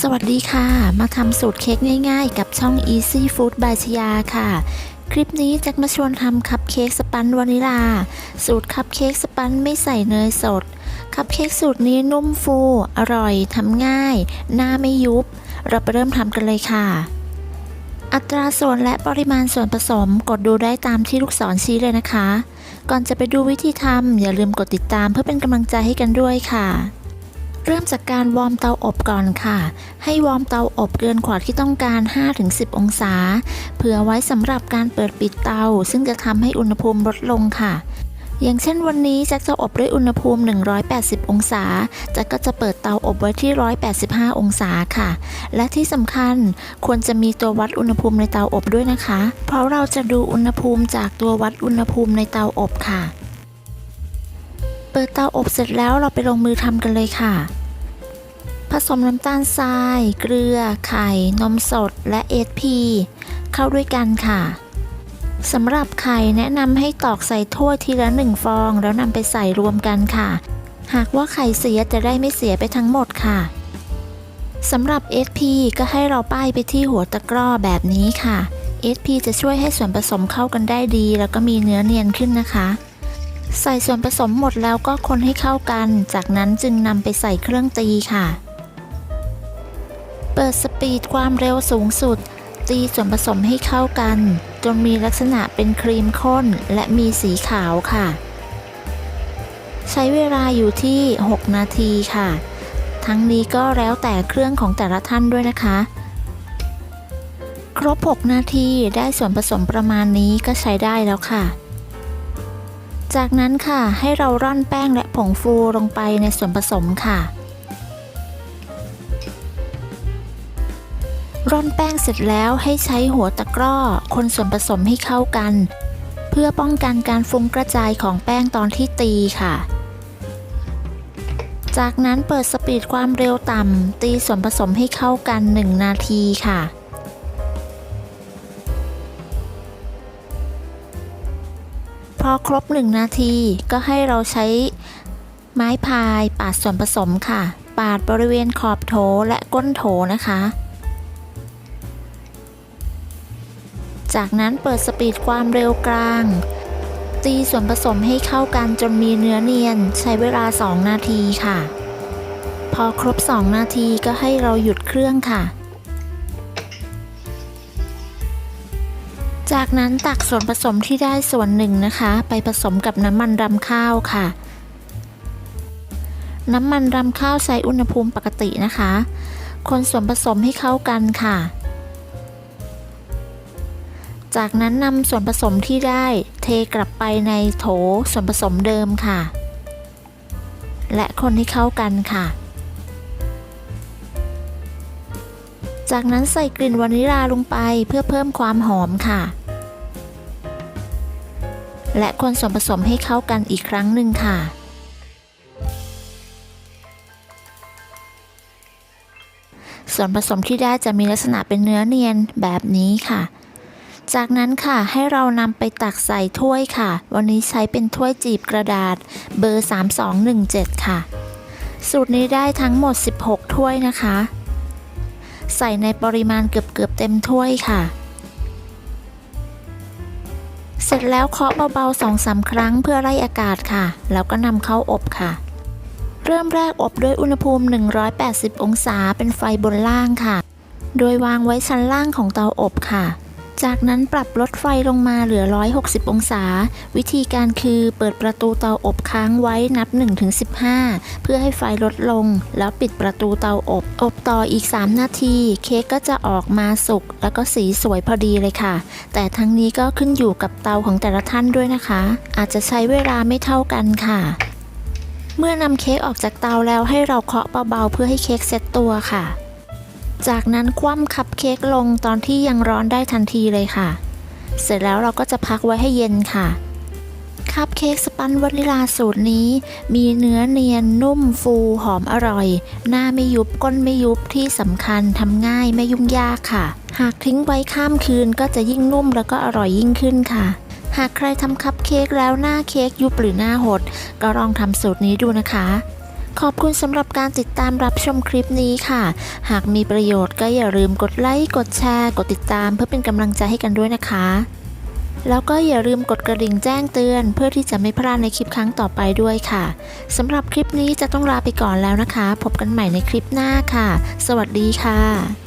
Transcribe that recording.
สวัสดีค่ะมาทำสูตรเค้กง่ายๆกับช่อง Easy Food by ชยาค่ะคลิปนี้แจ็คมาชวนทำคัพเค้กสปันวานิลาสูตรคัพเค้กสปันไม่ใส่เนยสดคัพเค้กสูตรนี้นุ่มฟูอร่อยทำง่ายหน้าไม่ยุบเราไปเริ่มทำกันเลยค่ะอัตราส่วนและปริมาณส่วนผสมกดดูได้ตามที่ลูกศรชี้เลยนะคะก่อนจะไปดูวิธีทำอย่าลืมกดติดตามเพื่อเป็นกำลังใจให้กันด้วยค่ะเริ่มจากการวอร์มเตาอบก่อนค่ะให้วอร์มเตาอบเกินกว่าที่ต้องการ 5-10 องศาเผื่อไว้สำหรับการเปิดปิดเตาซึ่งจะทำให้อุณหภูมิลดลงค่ะอย่างเช่นวันนี้แจ็คจะอบด้วยอุณหภูมิ180องศาแจ็คก็จะเปิดเตาอบไว้ที่185องศาค่ะและที่สำคัญควรจะมีตัววัดอุณหภูมิในเตาอบด้วยนะคะเพราะเราจะดูอุณหภูมิจากตัววัดอุณหภูมิในเตาอบค่ะเปิดเตาอบเสร็จแล้วเราไปลงมือทำกันเลยค่ะผสมน้ำตาลทรายเกลือไข่นมสดและเอสพีเข้าด้วยกันค่ะสำหรับไข่แนะนำให้ตอกใส่ถ้วยทีละ1ฟองแล้วนำไปใส่รวมกันค่ะหากว่าไข่เสียจะได้ไม่เสียไปทั้งหมดค่ะสำหรับ SP ก็ให้เราป้ายไปที่หัวตะกร้อแบบนี้ค่ะ SP จะช่วยให้ส่วนผสมเข้ากันได้ดีแล้วก็มีเนื้อเนียนขึ้นนะคะใส่ส่วนผสมหมดแล้วก็คนให้เข้ากันจากนั้นจึงนำไปใส่เครื่องตีค่ะเปิดสปีดความเร็วสูงสุดตีส่วนผสมให้เข้ากันจนมีลักษณะเป็นครีมข้นและมีสีขาวค่ะใช้เวลาอยู่ที่6นาทีค่ะทั้งนี้ก็แล้วแต่เครื่องของแต่ละท่านด้วยนะคะครบ6นาทีได้ส่วนผสมประมาณนี้ก็ใช้ได้แล้วค่ะจากนั้นค่ะให้เราร่อนแป้งและผงฟูลงไปในส่วนผสมค่ะร่อนแป้งเสร็จแล้วให้ใช้หัวตะกร้อคนส่วนผสมให้เข้ากันเพื่อป้องกันการฟุ้งกระจายของแป้งตอนที่ตีค่ะจากนั้นเปิดสปีดความเร็วต่ำตีส่วนผสมให้เข้ากัน1นาทีค่ะพอครบ1นาทีก็ให้เราใช้ไม้พายปาดส่วนผสมค่ะปาดบริเวณขอบโถและก้นโถนะคะจากนั้นเปิดสปีดความเร็วกลางตีส่วนผสมให้เข้ากันจนมีเนื้อเนียนใช้เวลา2นาทีค่ะพอครบ2นาทีก็ให้เราหยุดเครื่องค่ะจากนั้นตักส่วนผสมที่ได้ส่วนหนึ่งนะคะไปผสมกับน้ำมันรำข้าวค่ะน้ำมันรำข้าวใช้อุณหภูมิปกตินะคะคนส่วนผสมให้เข้ากันค่ะจากนั้นนำส่วนผสมที่ได้เทกลับไปในโถส่วนผสมเดิมค่ะและคนให้เข้ากันค่ะจากนั้นใส่กลิ่นวานิลาลงไปเพื่อเพิ่มความหอมค่ะและคนส่วนผสมให้เข้ากันอีกครั้งหนึ่งค่ะส่วนผสมที่ได้จะมีลักษณะเป็นเนื้อเนียนแบบนี้ค่ะจากนั้นค่ะให้เรานำไปตักใส่ถ้วยค่ะวันนี้ใช้เป็นถ้วยจีบกระดาษเบอร์3217ค่ะสูตรนี้ได้ทั้งหมด16ถ้วยนะคะใส่ในปริมาณเกือบเต็มถ้วยค่ะเสร็จแล้วเคาะเบาๆ 2-3 ครั้งเพื่อไล่อากาศค่ะแล้วก็นำเข้าอบค่ะเริ่มแรกอบด้วยอุณหภูมิ180องศาเป็นไฟบนล่างค่ะโดยวางไว้ชั้นล่างของเตาอบค่ะจากนั้นปรับลดไฟลงมาเหลือ160องศาวิธีการคือเปิดประตูเตาอบค้างไว้นับ 1-15 เพื่อให้ไฟลดลงแล้วปิดประตูเตาอบต่ออีก3นาทีเค้กก็จะออกมาสุกแล้วก็สีสวยพอดีเลยค่ะแต่ทั้งนี้ก็ขึ้นอยู่กับเตาของแต่ละท่านด้วยนะคะอาจจะใช้เวลาไม่เท่ากันค่ะเมื่อนำเค้กออกจากเตาแล้วให้เราเคาะเบาๆเพื่อให้เค้กเซ็ตตัวค่ะจากนั้นคว่ำคัพเค้กลงตอนที่ยังร้อนได้ทันทีเลยค่ะเสร็จแล้วเราก็จะพักไว้ให้เย็นค่ะคัพเค้กสปันวานิลาสูตรนี้มีเนื้อเนียนนุ่มฟูหอมอร่อยหน้าไม่ยุบก้นไม่ยุบที่สำคัญทำง่ายไม่ยุ่งยากค่ะหากทิ้งไว้ข้ามคืนก็จะยิ่งนุ่มแล้วก็อร่อยยิ่งขึ้นค่ะหากใครทำคัพเค้กแล้วหน้าเค้กยุบหรือหน้าหดก็ลองทำสูตรนี้ดูนะคะ ขอบคุณสำหรับการติดตามรับชมคลิปนี้ค่ะ หากมีประโยชน์ก็อย่าลืมกดไลค์ กดแชร์ กดติดตามเพื่อเป็นกำลังใจให้กันด้วยนะคะ แล้วก็อย่าลืมกดกระดิ่งแจ้งเตือนเพื่อที่จะไม่พลาดในคลิปครั้งต่อไปด้วยค่ะสำหรับคลิปนี้จะต้องลาไปก่อนแล้วนะคะ พบกันใหม่ในคลิปหน้าค่ะ สวัสดีค่ะ